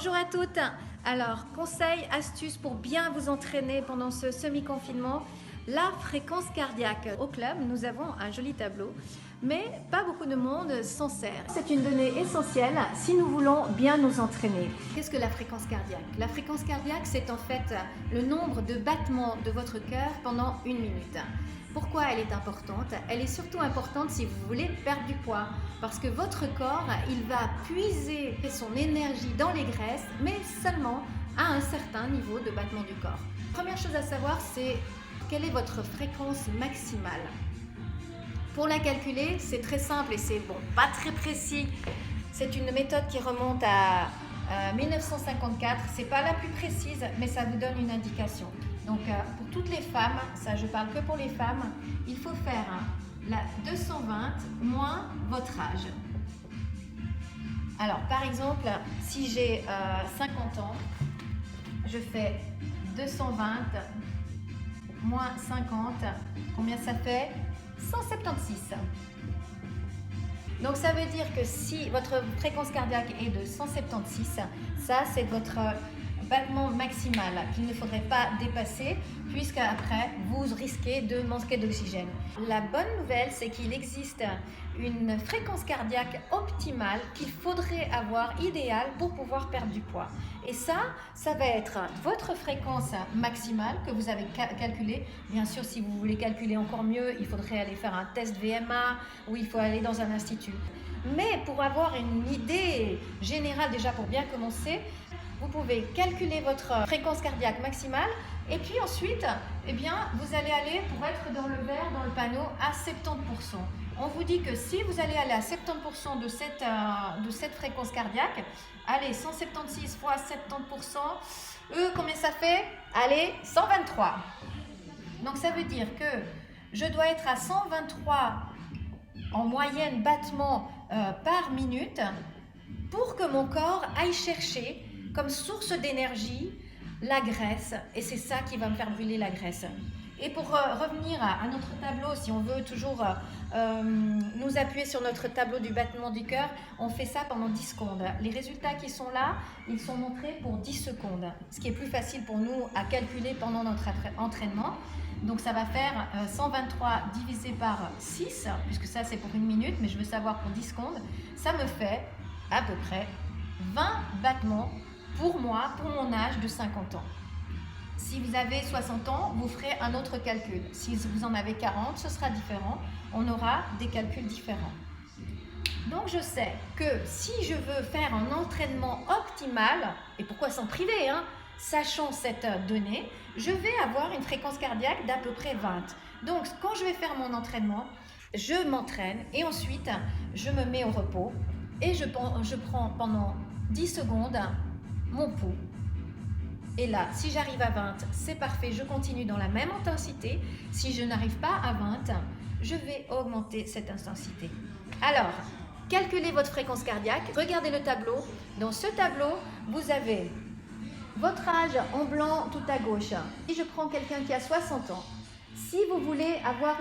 Bonjour à toutes. Alors, conseils, astuces pour bien vous entraîner pendant ce semi-confinement, la fréquence cardiaque. Au club, nous avons un joli tableau, mais pas beaucoup de monde s'en sert. C'est une donnée essentielle si nous voulons bien nous entraîner. Qu'est-ce que la fréquence cardiaque? La fréquence cardiaque, c'est en fait le nombre de battements de votre cœur pendant une minute. Pourquoi elle est importante? Elle est surtout importante si vous voulez perdre du poids, parce que votre corps, il va puiser son énergie dans les graisses, mais seulement à un certain niveau de battement du corps. Première chose à savoir, c'est quelle est votre fréquence maximale. Pour la calculer, c'est très simple et c'est pas très précis. C'est une méthode qui remonte à 1954. C'est pas la plus précise, mais ça vous donne une indication. Donc pour toutes les femmes, ça je parle que pour les femmes, il faut faire la 220 moins votre âge. Alors par exemple, si j'ai 50 ans, je fais 220 moins 50, combien ça fait? 176. Donc ça veut dire que si votre fréquence cardiaque est de 176, ça c'est votre battement maximal qu'il ne faudrait pas dépasser, puisqu'après vous risquez de manquer d'oxygène. La bonne nouvelle, c'est qu'il existe une fréquence cardiaque optimale qu'il faudrait avoir, idéale, pour pouvoir perdre du poids. Et ça va être votre fréquence maximale que vous avez calculée. Bien sûr, si vous voulez calculer encore mieux, il faudrait aller faire un test VMA ou il faut aller dans un institut. Mais pour avoir une idée générale, déjà pour bien commencer, vous pouvez calculer votre fréquence cardiaque maximale et puis ensuite, vous allez aller, pour être dans le vert, dans le panneau, à 70%. On vous dit que si vous allez aller à 70% de cette fréquence cardiaque, allez, 176 fois 70%, combien ça fait? Allez, 123. Donc ça veut dire que je dois être à 123 en moyenne battements par minute pour que mon corps aille chercher comme source d'énergie la graisse, et c'est ça qui va me faire brûler la graisse. Et pour revenir à notre tableau, si on veut toujours nous appuyer sur notre tableau du battement du cœur, on fait ça pendant 10 secondes. Les résultats qui sont là, ils sont montrés pour 10 secondes, ce qui est plus facile pour nous à calculer pendant notre entraînement. Donc ça va faire 123 divisé par 6, puisque ça c'est pour une minute, mais je veux savoir pour 10 secondes, ça me fait à peu près 20 battements pour moi, pour mon âge de 50 ans. Si vous avez 60 ans, vous ferez un autre calcul. Si vous en avez 40, ce sera différent. On aura des calculs différents. Donc je sais que si je veux faire un entraînement optimal, et pourquoi s'en priver, sachant cette donnée, je vais avoir une fréquence cardiaque d'à peu près 20. Donc quand je vais faire mon entraînement, je m'entraîne et ensuite je me mets au repos et je prends pendant 10 secondes mon pouls. Et là, si j'arrive à 20, c'est parfait, je continue dans la même intensité. Si je n'arrive pas à 20, je vais augmenter cette intensité. Alors, calculez votre fréquence cardiaque, regardez le tableau. Dans ce tableau, vous avez votre âge en blanc tout à gauche. Si je prends quelqu'un qui a 60 ans, si vous voulez avoir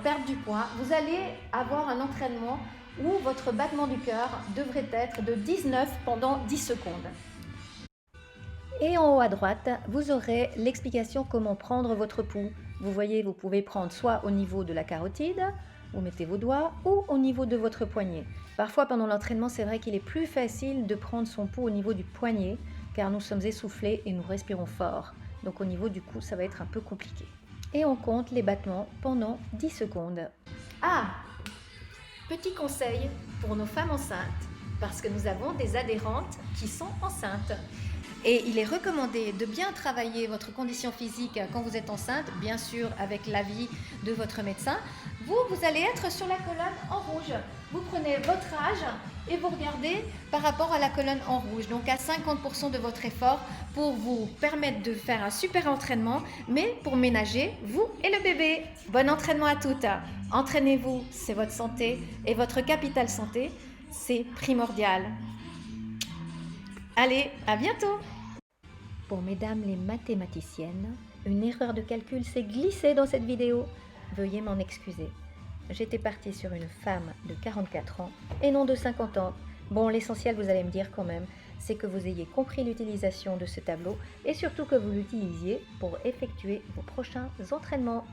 perdre du poids, vous allez avoir un entraînement où votre battement du cœur devrait être de 19 pendant 10 secondes. Et en haut à droite, vous aurez l'explication comment prendre votre pouls. Vous voyez, vous pouvez prendre soit au niveau de la carotide, vous mettez vos doigts, ou au niveau de votre poignet. Parfois, pendant l'entraînement, c'est vrai qu'il est plus facile de prendre son pouls au niveau du poignet, car nous sommes essoufflés et nous respirons fort. Donc au niveau du cou, ça va être un peu compliqué. Et on compte les battements pendant 10 secondes. Ah! Petit conseil pour nos femmes enceintes, parce que nous avons des adhérentes qui sont enceintes. Et il est recommandé de bien travailler votre condition physique quand vous êtes enceinte, bien sûr avec l'avis de votre médecin. Vous allez être sur la colonne en rouge. Vous prenez votre âge et vous regardez par rapport à la colonne en rouge, donc à 50% de votre effort pour vous permettre de faire un super entraînement, mais pour ménager vous et le bébé. Bon entraînement à toutes. Entraînez-vous, c'est votre santé et votre capital santé, c'est primordial. Allez, à bientôt! Pour mesdames les mathématiciennes, une erreur de calcul s'est glissée dans cette vidéo. Veuillez m'en excuser. J'étais partie sur une femme de 44 ans et non de 50 ans. Bon, l'essentiel, vous allez me dire quand même, c'est que vous ayez compris l'utilisation de ce tableau et surtout que vous l'utilisiez pour effectuer vos prochains entraînements.